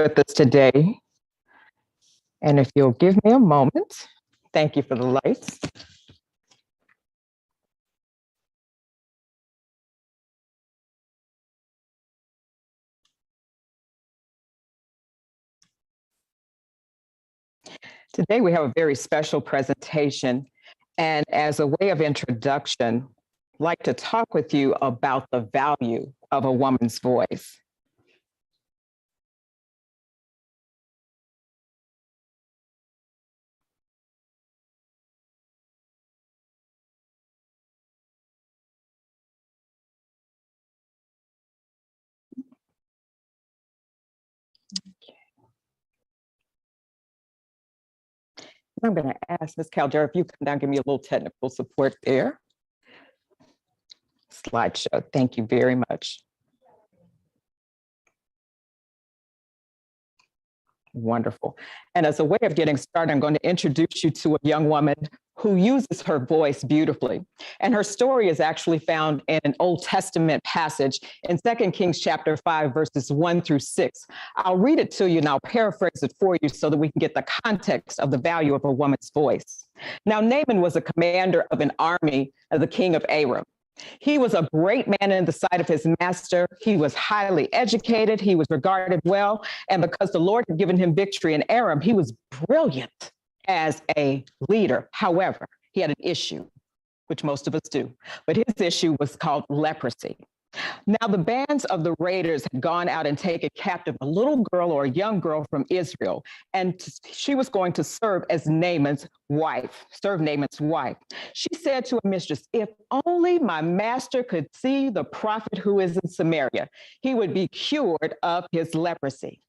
with us today. And if you'll give me a moment, thank you for the lights. Today we have a very special presentation. And as a way of introduction, I'd like to talk with you about the value of a woman's voice. I'm going to ask Ms. Caldera if you come down, give me a little technical support there. Slideshow, thank you very much. Wonderful. And as a way of getting started, I'm going to introduce you to a young woman who uses her voice beautifully. And her story is actually found in an Old Testament passage in 2 Kings chapter 5, verses 1 through 6. I'll read it to you and I'll paraphrase it for you so that we can get the context of the value of a woman's voice. Now, Naaman was a commander of an army of the king of Aram. He was a great man in the sight of his master. He was highly educated. He was regarded well. And because the Lord had given him victory in Aram, he was brilliant as a leader. However, he had an issue, which most of us do. But his issue was called leprosy. Now, the bands of the raiders had gone out and taken captive a little girl or a young girl from Israel, and she was going to serve as Naaman's wife. She said to her mistress, "If only my master could see the prophet who is in Samaria, he would be cured of his leprosy."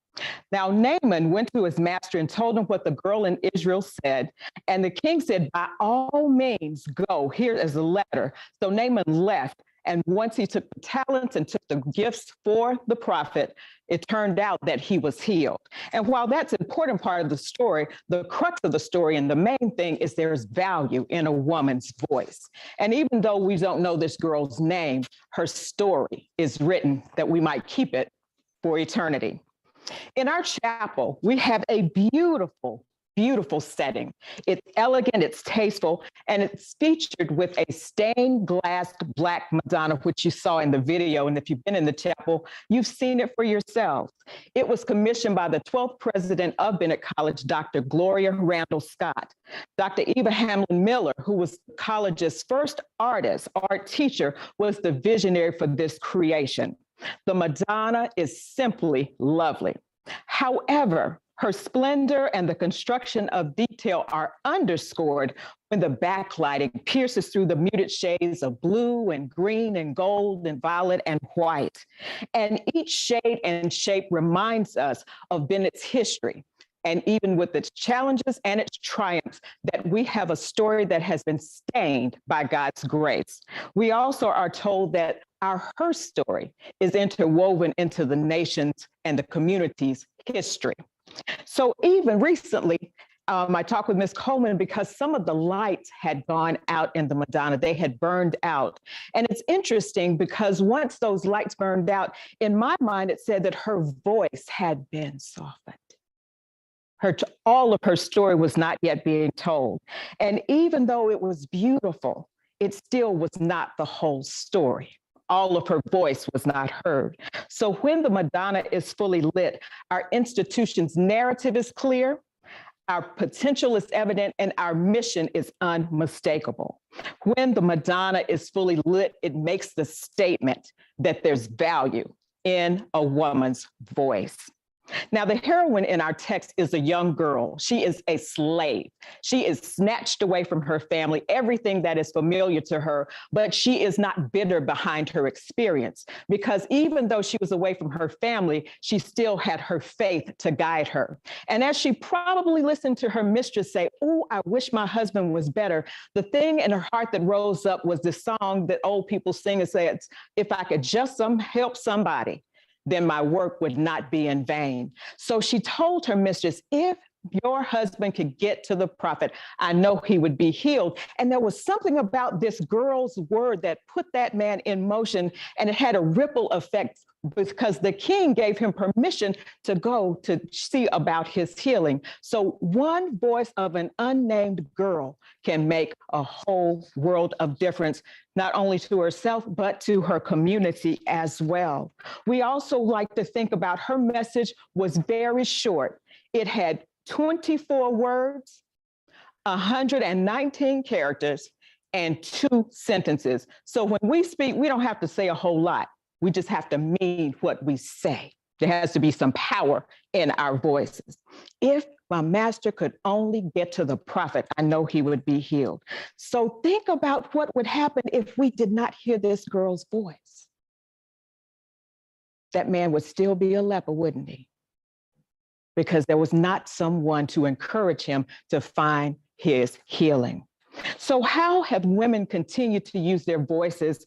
Now, Naaman went to his master and told him what the girl in Israel said. And the king said, "By all means, go. Here is a letter." So Naaman left. And once he took the talents and took the gifts for the prophet, it turned out that he was healed. And while that's an important part of the story, the crux of the story and the main thing is there's value in a woman's voice. And even though we don't know this girl's name, her story is written that we might keep it for eternity. In our chapel, we have a beautiful setting. It's elegant, it's tasteful, and it's featured with a stained glass black Madonna, which you saw in the video. And if you've been in the chapel, you've seen it for yourselves. It was commissioned by the 12th president of Bennett College, Dr. Gloria Randall Scott. Dr. Eva Hamlin Miller, who was the college's first art teacher, was the visionary for this creation. The Madonna is simply lovely. However, her splendor and the construction of detail are underscored when the backlighting pierces through the muted shades of blue and green and gold and violet and white. And each shade and shape reminds us of Bennett's history. And even with its challenges and its triumphs, that we have a story that has been stained by God's grace. We also are told that her story is interwoven into the nation's and the community's history. So even recently, I talked with Ms. Coleman because some of the lights had gone out in the Madonna. They had burned out. And it's interesting because once those lights burned out, in my mind, it said that her voice had been softened. All of her story was not yet being told. And even though it was beautiful, it still was not the whole story. All of her voice was not heard. So when the Madonna is fully lit, our institution's narrative is clear, our potential is evident, and our mission is unmistakable. When the Madonna is fully lit, it makes the statement that there's value in a woman's voice. Now, the heroine in our text is a young girl. She is a slave. She is snatched away from her family, everything that is familiar to her, but she is not bitter behind her experience because even though she was away from her family, she still had her faith to guide her. And as she probably listened to her mistress say, "Oh, I wish my husband was better," the thing in her heart that rose up was the song that old people sing and say, "If I could just help somebody, then my work would not be in vain." So she told her mistress, "If your husband could get to the prophet, I know he would be healed. And there was something about this girl's word that put that man in motion, and it had a ripple effect because the king gave him permission to go to see about his healing. So one voice of an unnamed girl can make a whole world of difference, not only to herself, but to her community as well. We also like to think about her message was very short. It had 24 words, 119 characters, and 2 sentences. So when we speak, we don't have to say a whole lot. We just have to mean what we say. There has to be some power in our voices. If my master could only get to the prophet, I know he would be healed. So think about what would happen if we did not hear this girl's voice. That man would still be a leper, wouldn't he? Because there was not someone to encourage him to find his healing. So how have women continued to use their voices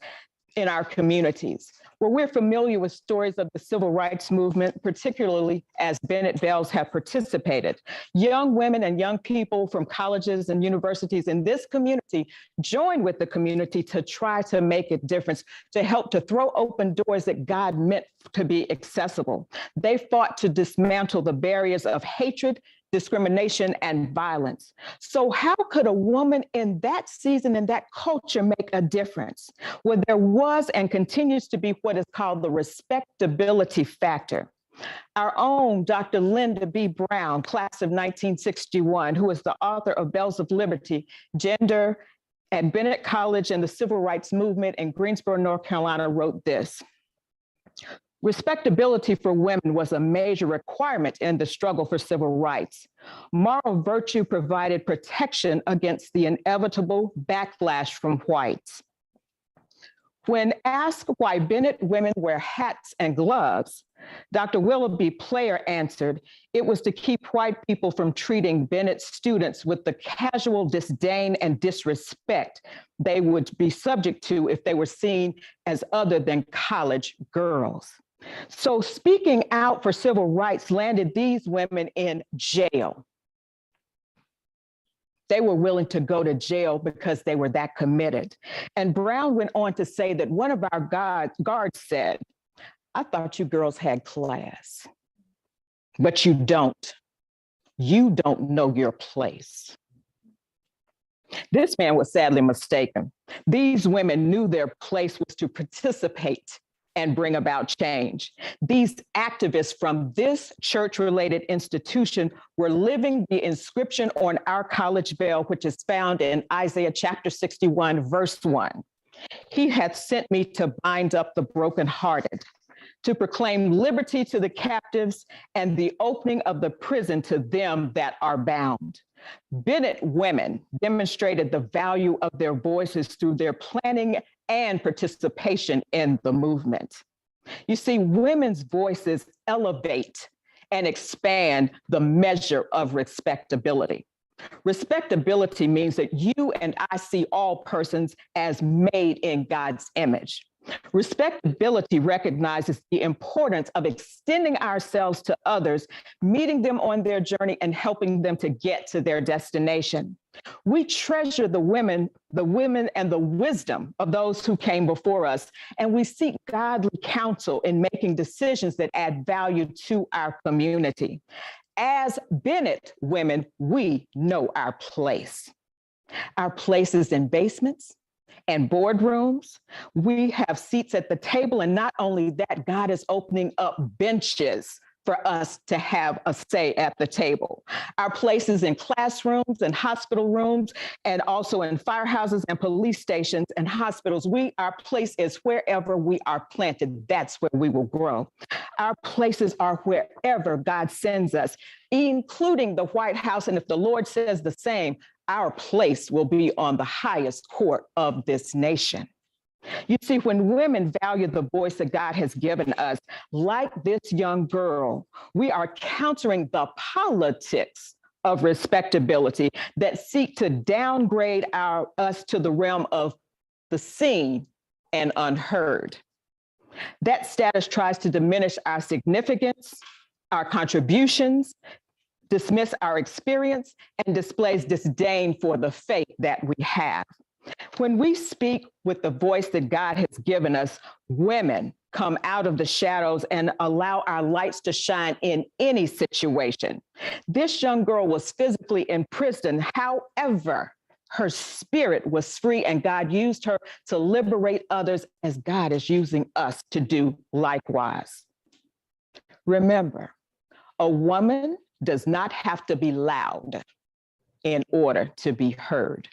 in our communities? Well, we're familiar with stories of the civil rights movement, particularly as Bennett Bells have participated. Young women and young people from colleges and universities in this community joined with the community to try to make a difference, to help to throw open doors that God meant to be accessible. They fought to dismantle the barriers of hatred, discrimination, and violence. So how could a woman in that season and that culture make a difference? Well, there was and continues to be what is called the respectability factor. Our own Dr. Linda B. Brown, class of 1961, who is the author of Bells of Liberty, Gender at Bennett College and the Civil Rights Movement in Greensboro, North Carolina, wrote this: respectability for women was a major requirement in the struggle for civil rights. Moral virtue provided protection against the inevitable backlash from whites. When asked why Bennett women wear hats and gloves, Dr. Willoughby Player answered, it was to keep white people from treating Bennett students with the casual disdain and disrespect they would be subject to if they were seen as other than college girls. So speaking out for civil rights landed these women in jail. They were willing to go to jail because they were that committed. And Brown went on to say that one of our guards said, I thought you girls had class, but you don't. You don't know your place. This man was sadly mistaken. These women knew their place was to participate and bring about change. These activists from this church-related institution were living the inscription on our college bell, which is found in Isaiah chapter 61, verse 1. He hath sent me to bind up the brokenhearted, to proclaim liberty to the captives and the opening of the prison to them that are bound. Bennett women demonstrated the value of their voices through their planning and participation in the movement. You see, women's voices elevate and expand the measure of respectability. Respectability means that you and I see all persons as made in God's image. Respectability recognizes the importance of extending ourselves to others, meeting them on their journey and helping them to get to their destination. We treasure the women and the wisdom of those who came before us, and we seek godly counsel in making decisions that add value to our community. As Bennett women, we know our place. Our place is in basements and boardrooms. We have seats at the table, and not only that, God is opening up benches for us to have a say at the table. Our places in classrooms and hospital rooms, and also in firehouses and police stations and hospitals. Our place is wherever we are planted. That's where we will grow. Our places are wherever God sends us, including the White House. And if the Lord says the same, our place will be on the highest court of this nation. You see, when women value the voice that God has given us, like this young girl, we are countering the politics of respectability that seek to downgrade us to the realm of the seen and unheard. That status tries to diminish our significance, our contributions, dismiss our experience, and displays disdain for the faith that we have. When we speak with the voice that God has given us, women come out of the shadows and allow our lights to shine in any situation. This young girl was physically imprisoned. However, her spirit was free, and God used her to liberate others as God is using us to do likewise. Remember, a woman does not have to be loud in order to be heard.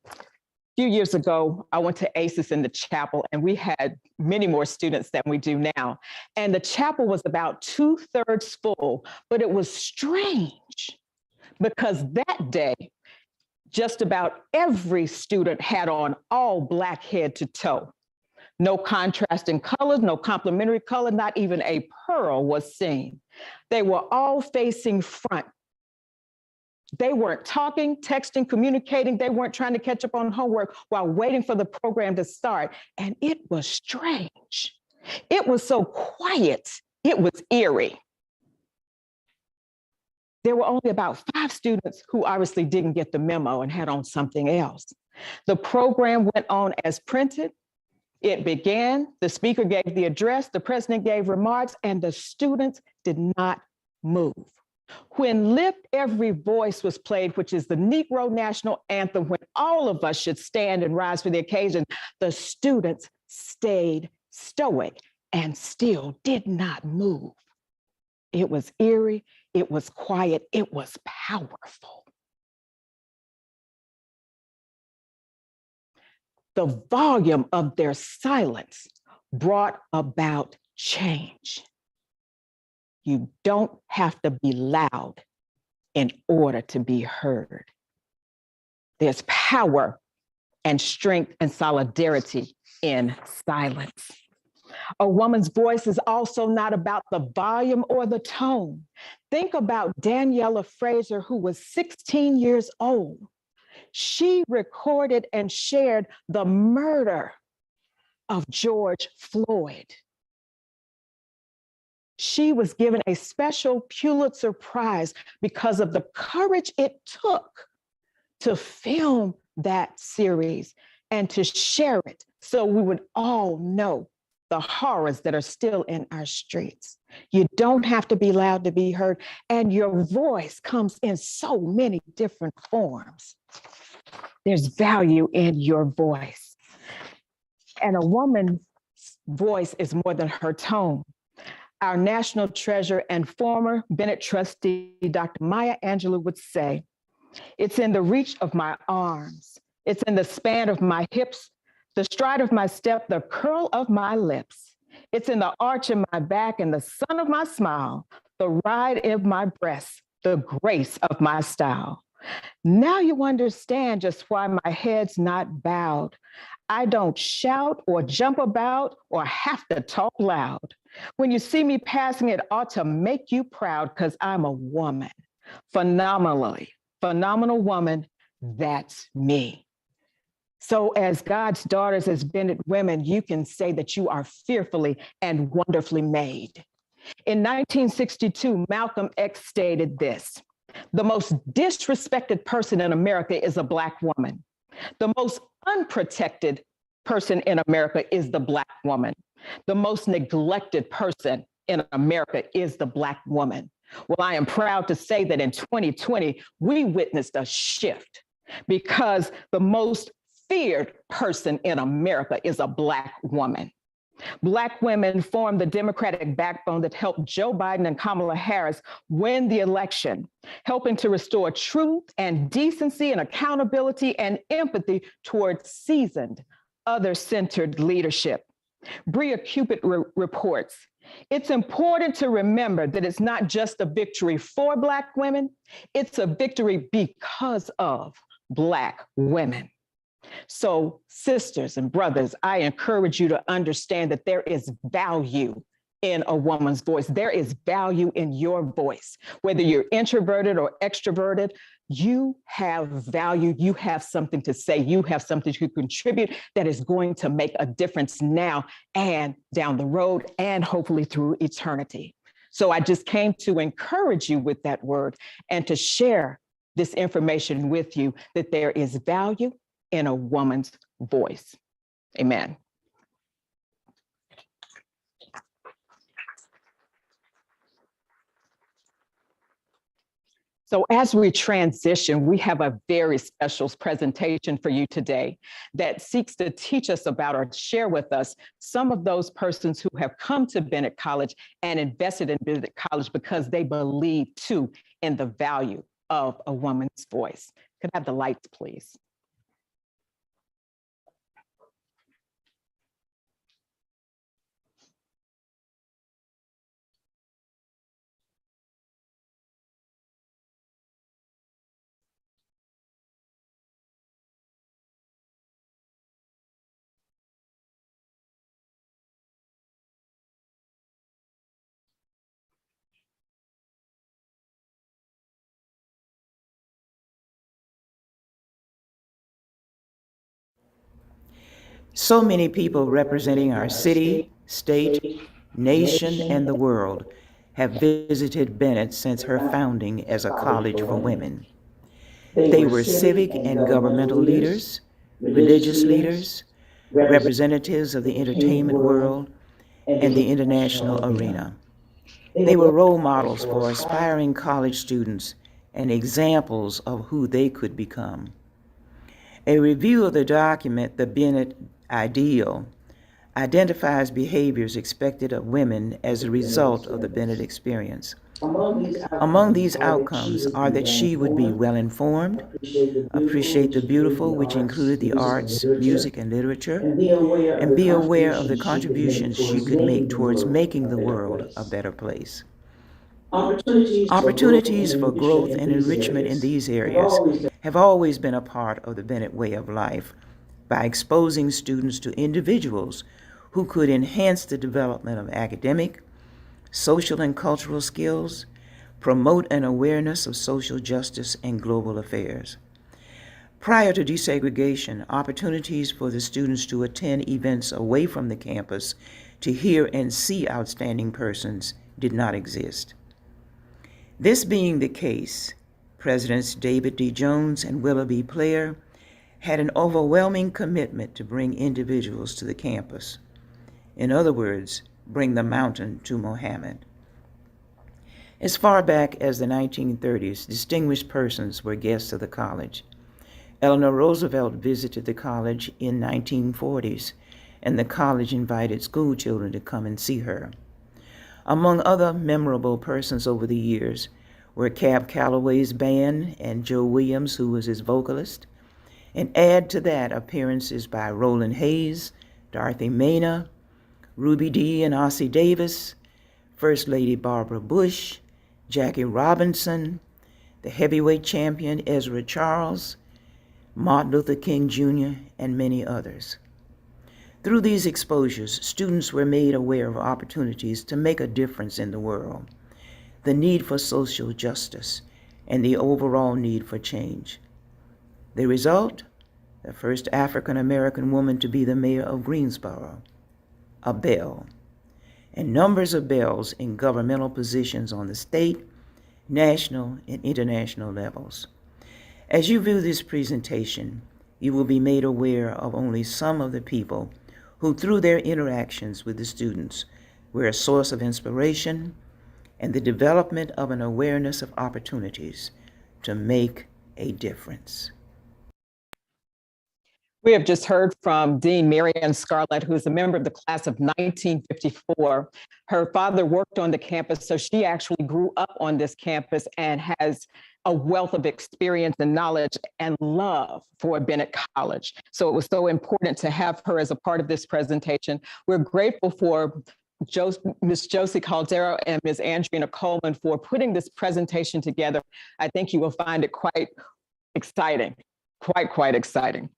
A few years ago, I went to A.C.E.S in the chapel, and we had many more students than we do now. And the chapel was about 2/3 full, but it was strange because that day, just about every student had on all Black head to toe. No contrasting colors, no complementary color, not even a pearl was seen. They were all facing front. They weren't talking, texting, communicating. They weren't trying to catch up on homework while waiting for the program to start. And it was strange. It was so quiet. It was eerie. There were only about 5 students who obviously didn't get the memo and had on something else. The program went on as printed. It began, the speaker gave the address, the president gave remarks, and the students did not move. When Lift Every Voice was played, which is the Negro national anthem, when all of us should stand and rise for the occasion, the students stayed stoic and still did not move. It was eerie, it was quiet, it was powerful. The volume of their silence brought about change. You don't have to be loud in order to be heard. There's power and strength and solidarity in silence. A woman's voice is also not about the volume or the tone. Think about Daniela Fraser, who was 16 years old. She recorded and shared the murder of George Floyd. She was given a special Pulitzer Prize because of the courage it took to film that series and to share it so we would all know the horrors that are still in our streets. You don't have to be loud to be heard, and your voice comes in so many different forms. There's value in your voice. And a woman's voice is more than her tone. Our national treasure and former Bennett trustee, Dr. Maya Angelou, would say, "It's in the reach of my arms. It's in the span of my hips, the stride of my step, the curl of my lips. It's in the arch of my back and the sun of my smile, the ride of my breast, the grace of my style. Now you understand just why my head's not bowed. I don't shout or jump about or have to talk loud. When you see me passing, it ought to make you proud because I'm a woman. Phenomenal woman, that's me." So as God's daughters, as Bennett women, you can say that you are fearfully and wonderfully made. In 1962, Malcolm X stated this: "The most disrespected person in America is a Black woman. The most unprotected person in America is the Black woman. The most neglected person in America is the Black woman." Well, I am proud to say that in 2020, we witnessed a shift because the most feared person in America is a Black woman. Black women form the Democratic backbone that helped Joe Biden and Kamala Harris win the election, helping to restore truth and decency and accountability and empathy towards seasoned, other-centered leadership. Bria Cupid reports, "It's important to remember that it's not just a victory for Black women, it's a victory because of Black women." So, sisters and brothers, I encourage you to understand that there is value in a woman's voice. There is value in your voice. Whether you're introverted or extroverted, you have value. You have something to say. You have something to contribute that is going to make a difference now and down the road and hopefully through eternity. So I just came to encourage you with that word and to share this information with you, that there is value in a woman's voice. Amen. So as we transition, we have a very special presentation for you today that seeks to teach us about or share with us some of those persons who have come to Bennett College and invested in Bennett College because they believe too in the value of a woman's voice. Could I have the lights, please? So many people representing our city, state, nation, and the world have visited Bennett since her founding as a college for women. They were civic and governmental leaders, religious leaders, representatives of the entertainment world, and the international arena. They were role models for aspiring college students and examples of who they could become. A review of the document, The Bennett Ideal, identifies behaviors expected of women as a result of the Bennett experience. Among these outcomes are that she would be well informed, appreciate the beautiful, which included the arts, music, and literature, and be aware of the contributions she could make towards making the world a better place. Opportunities for growth and enrichment in these areas have always been a part of the Bennett way of life by exposing students to individuals who could enhance the development of academic, social, and cultural skills, promote an awareness of social justice and global affairs. Prior to desegregation, opportunities for the students to attend events away from the campus to hear and see outstanding persons did not exist. This being the case, Presidents David D. Jones and Willoughby Player had an overwhelming commitment to bring individuals to the campus. In other words, bring the mountain to Mohammed. As far back as the 1930s, distinguished persons were guests of the college. Eleanor Roosevelt visited the college in 1940s, and the college invited school children to come and see her. Among other memorable persons over the years were Cab Calloway's band and Joe Williams, who was his vocalist, and add to that appearances by Roland Hayes, Dorothy Maynard, Ruby Dee and Ossie Davis, First Lady Barbara Bush, Jackie Robinson, the heavyweight champion Ezra Charles, Martin Luther King Jr., and many others. Through these exposures, students were made aware of opportunities to make a difference in the world, the need for social justice, and the overall need for change. The result? The first African American woman to be the mayor of Greensboro, a belle, and numbers of belles in governmental positions on the state, national, and international levels. As you view this presentation, you will be made aware of only some of the people who, through their interactions with the students, were a source of inspiration and the development of an awareness of opportunities to make a difference. We have just heard from Dean Marianne Scarlett, who's a member of the class of 1954. Her father worked on the campus, so she actually grew up on this campus and has a wealth of experience and knowledge and love for Bennett College. So it was so important to have her as a part of this presentation. We're grateful for Ms. Josie Caldero and Ms. Andrina Coleman for putting this presentation together. I think you will find it quite exciting, quite exciting.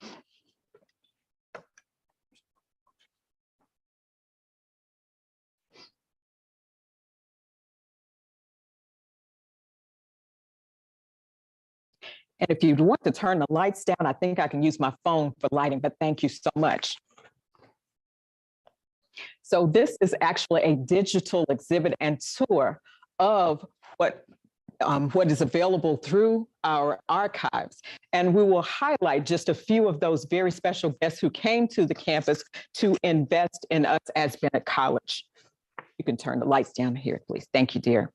And if you want to turn the lights down, I think I can use my phone for lighting, but thank you so much. So this is actually a digital exhibit and tour of what is available through our archives. And we will highlight just a few of those very special guests who came to the campus to invest in us as Bennett College. You can turn the lights down here, please. Thank you, dear.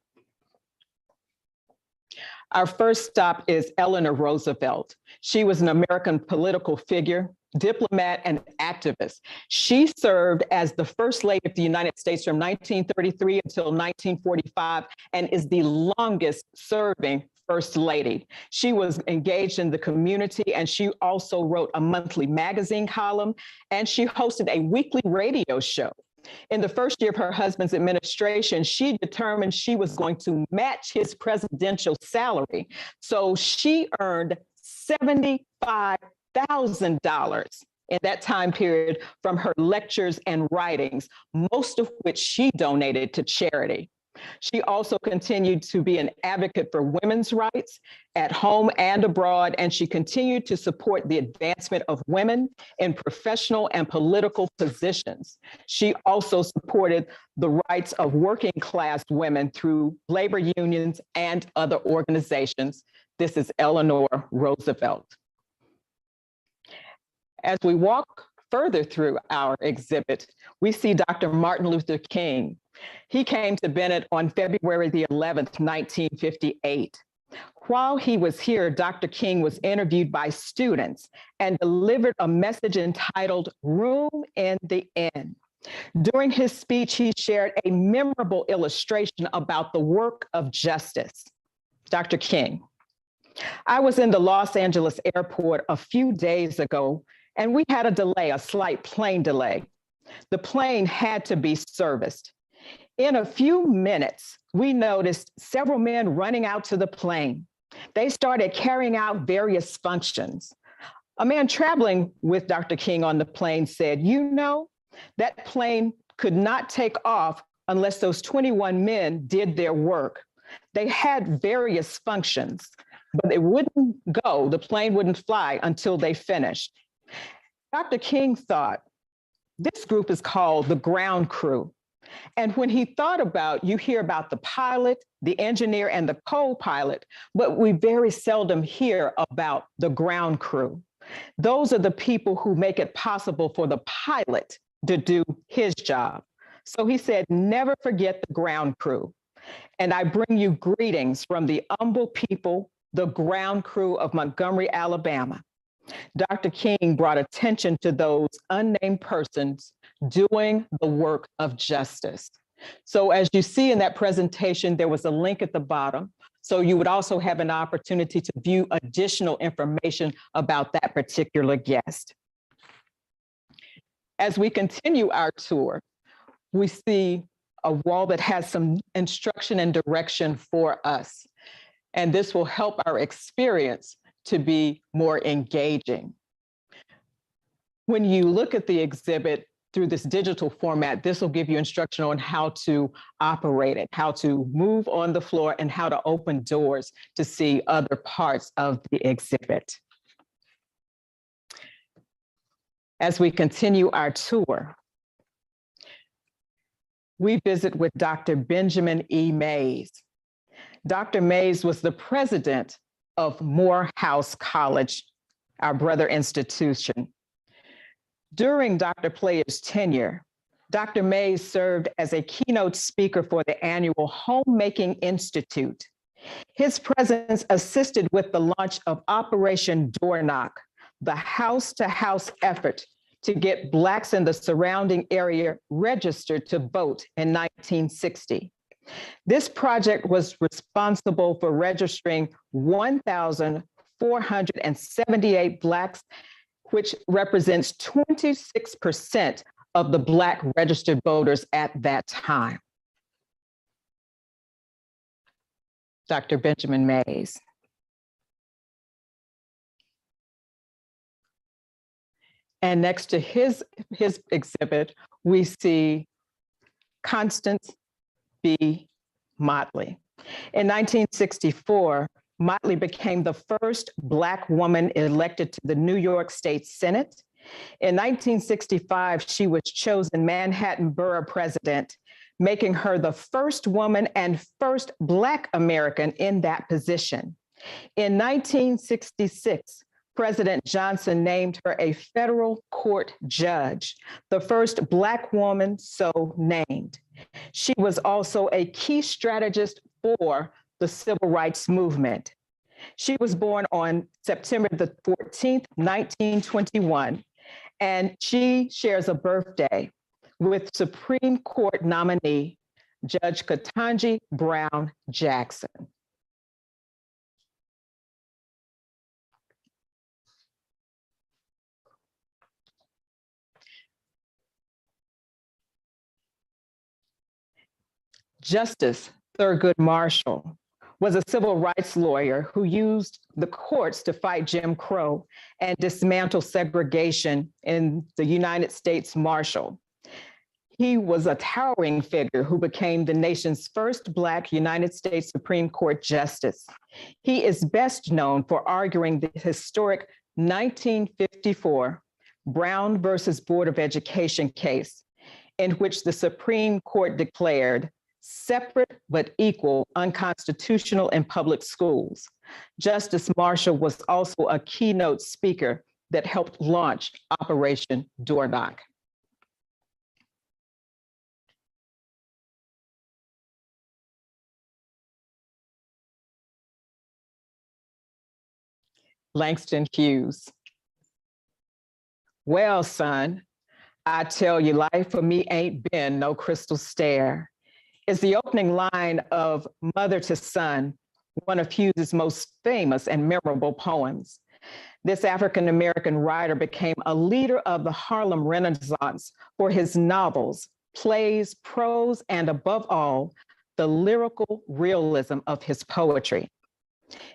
Our first stop is Eleanor Roosevelt. She was an American political figure, diplomat, and activist. She served as the First Lady of the United States from 1933 until 1945 and is the longest serving First Lady. She was engaged in the community, and she also wrote a monthly magazine column, and she hosted a weekly radio show. In the first year of her husband's administration, she determined she was going to match his presidential salary. So she earned $75,000 in that time period from her lectures and writings, most of which she donated to charity. She also continued to be an advocate for women's rights at home and abroad, and she continued to support the advancement of women in professional and political positions. She also supported the rights of working class women through labor unions and other organizations. This is Eleanor Roosevelt. As we walk further through our exhibit, we see Dr. Martin Luther King. He came to Bennett on February the 11th, 1958. While he was here, Dr. King was interviewed by students and delivered a message entitled "Room in the Inn." During his speech, he shared a memorable illustration about the work of justice. Dr. King: I was in the Los Angeles airport a few days ago, and we had a delay, a slight plane delay. The plane had to be serviced. In a few minutes, we noticed several men running out to the plane. They started carrying out various functions. A man traveling with Dr. King on the plane said, "You know, that plane could not take off unless those 21 men did their work. They had various functions, but it wouldn't go, the plane wouldn't fly until they finished." Dr. King thought, this group is called the ground crew. And when he thought about, you hear about the pilot, the engineer, and the co-pilot, but we very seldom hear about the ground crew. Those are the people who make it possible for the pilot to do his job. So he said, never forget the ground crew. And I bring you greetings from the humble people, the ground crew of Montgomery, Alabama. Dr. King brought attention to those unnamed persons doing the work of justice. So as you see in that presentation, there was a link at the bottom. So you would also have an opportunity to view additional information about that particular guest. As we continue our tour, we see a wall that has some instruction and direction for us. And this will help our experience to be more engaging. When you look at the exhibit through this digital format, this will give you instruction on how to operate it, how to move on the floor, and how to open doors to see other parts of the exhibit. As we continue our tour, we visit with Dr. Benjamin E. Mays. Dr. Mays was the president of Morehouse College, our brother institution. During Dr. Player's tenure, Dr. Mays served as a keynote speaker for the annual Homemaking Institute. His presence assisted with the launch of Operation Door Knock, the house-to-house effort to get Blacks in the surrounding area registered to vote in 1960. This project was responsible for registering 1,478 Blacks, which represents 26% of the Black registered voters at that time. Dr. Benjamin Mays. And next to his exhibit, we see Constance B Motley. In 1964, Motley became the first Black woman elected to the New York State Senate In 1965, she was chosen Manhattan Borough President, making her the first woman and first Black American in that position. In 1966, President Johnson named her a federal court judge, the first Black woman so named. She was also a key strategist for the civil rights movement. She was born on September the 14th, 1921, and she shares a birthday with Supreme Court nominee, Judge Ketanji Brown Jackson. Justice Thurgood Marshall was a civil rights lawyer who used the courts to fight Jim Crow and dismantle segregation in the United States Marshal. He was a towering figure who became the nation's first Black United States Supreme Court justice. He is best known for arguing the historic 1954 Brown versus Board of Education case, in which the Supreme Court declared separate but equal unconstitutional in public schools. Justice Marshall was also a keynote speaker that helped launch Operation Door Knock. Langston Hughes. Well, son, I tell you, life for me ain't been no crystal stair. Is the opening line of Mother to Son, one of Hughes's most famous and memorable poems. This African-American writer became a leader of the Harlem Renaissance for his novels, plays, prose, and above all, the lyrical realism of his poetry.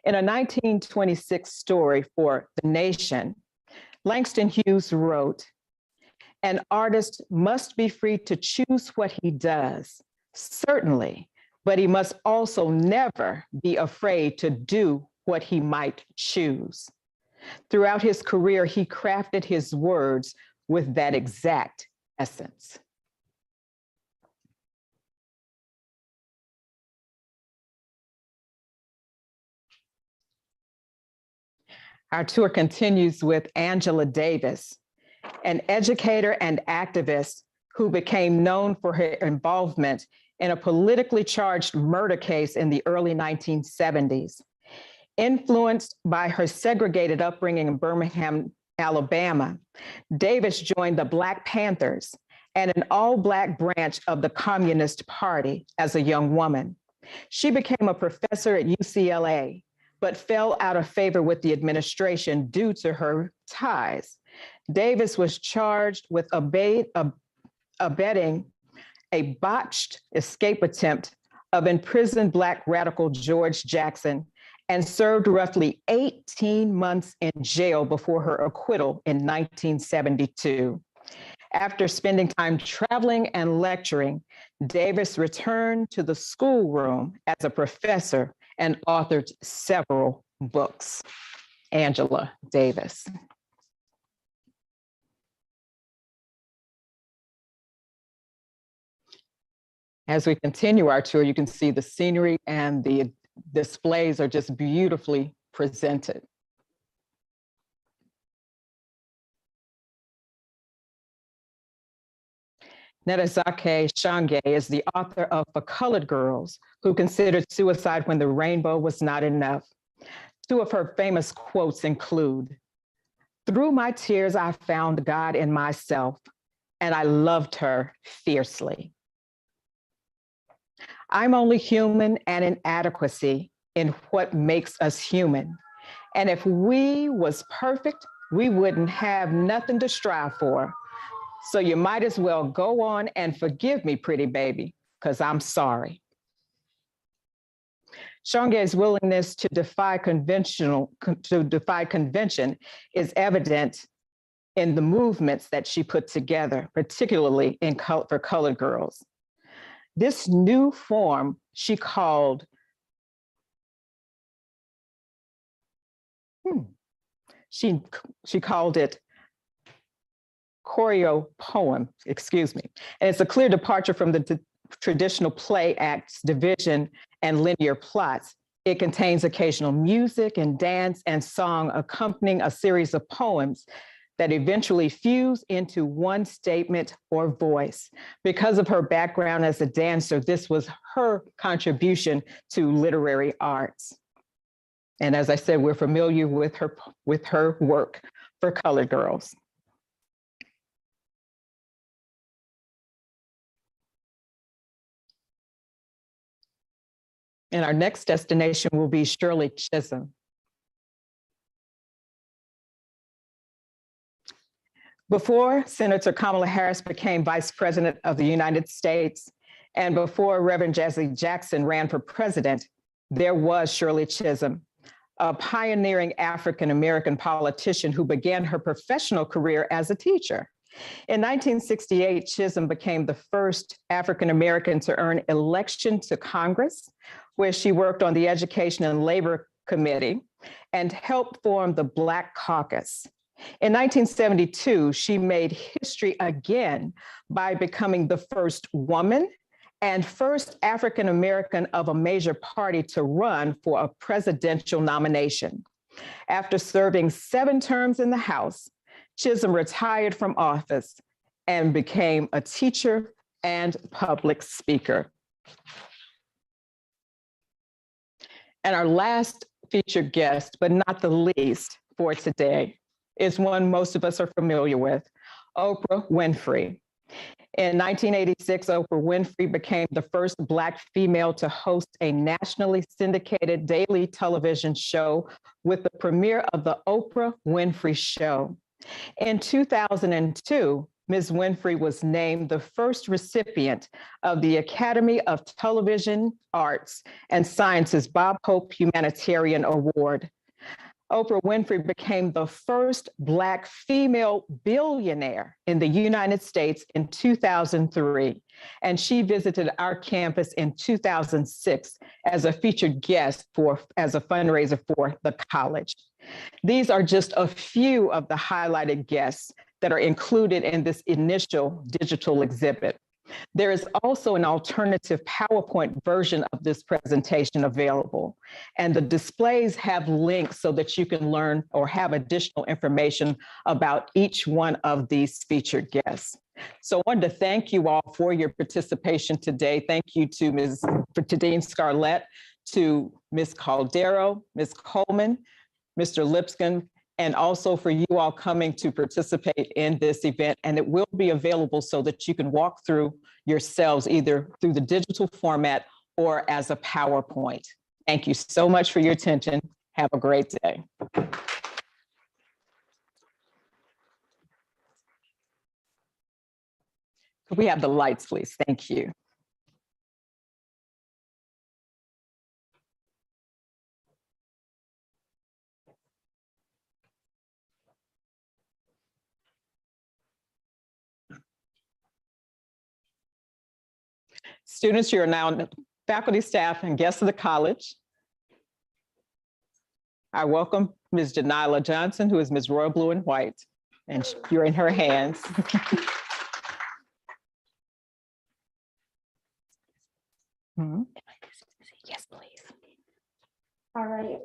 In a 1926 story for The Nation, Langston Hughes wrote, "An artist must be free to choose what he does, certainly, but he must also never be afraid to do what he might choose." Throughout his career, he crafted his words with that exact essence. Our tour continues with Angela Davis, an educator and activist who became known for her involvement in a politically charged murder case in the early 1970s. Influenced by her segregated upbringing in Birmingham, Alabama, Davis joined the Black Panthers and an all-Black branch of the Communist Party as a young woman. She became a professor at UCLA, but fell out of favor with the administration due to her ties. Davis was charged with abetting a botched escape attempt of imprisoned Black radical George Jackson and served roughly 18 months in jail before her acquittal in 1972. After spending time traveling and lecturing, Davis returned to the schoolroom as a professor and authored several books. Angela Davis. As we continue our tour, you can see the scenery and the displays are just beautifully presented. Ntozake Shange is the author of For Colored Girls Who Considered Suicide When the Rainbow Was Not Enough. Two of her famous quotes include, "Through my tears, I found God in myself, and I loved her fiercely. I'm only human and inadequacy in what makes us human. And if we was perfect, we wouldn't have nothing to strive for. So you might as well go on and forgive me, pretty baby, because I'm sorry." Shange's willingness to defy convention is evident in the movements that she put together, particularly for colored girls. This new form she called she called it choreo poem, excuse me. And it's a clear departure from the traditional play acts division and linear plots. It contains occasional music and dance and song accompanying a series of poems that eventually fuse into one statement or voice. Because of her background as a dancer, this was her contribution to literary arts. And as I said, we're familiar with her work for colored girls. And our next destination will be Shirley Chisholm. Before Senator Kamala Harris became Vice President of the United States, and before Reverend Jesse Jackson ran for president, there was Shirley Chisholm, a pioneering African-American politician who began her professional career as a teacher. In 1968, Chisholm became the first African-American to earn election to Congress, where she worked on the Education and Labor Committee and helped form the Black Caucus. In 1972, she made history again by becoming the first woman and first African-American of a major party to run for a presidential nomination. After serving 7 terms in the House, Chisholm retired from office and became a teacher and public speaker. And our last featured guest, but not the least for today, is one most of us are familiar with, Oprah Winfrey. In 1986, Oprah Winfrey became the first Black female to host a nationally syndicated daily television show with the premiere of the Oprah Winfrey Show. In 2002, Ms. Winfrey was named the first recipient of the Academy of Television Arts and Sciences Bob Hope Humanitarian Award. Oprah Winfrey became the first Black female billionaire in the United States in 2003, and she visited our campus in 2006 as a featured guest as a fundraiser for the college. These are just a few of the highlighted guests that are included in this initial digital exhibit. There is also an alternative PowerPoint version of this presentation available, and the displays have links so that you can learn or have additional information about each one of these featured guests. So I wanted to thank you all for your participation today. Thank you to Dean Scarlett, to Ms. Caldero, Ms. Coleman, Mr. Lipscomb, and also for you all coming to participate in this event. And it will be available so that you can walk through yourselves, either through the digital format or as a PowerPoint. Thank you so much for your attention. Have a great day. Could we have the lights, please? Thank you. Students, you are now faculty, staff, and guests of the college. I welcome Ms. Janila Johnson, who is Ms. Royal Blue and White, and you're in her hands. Yes, please. All right.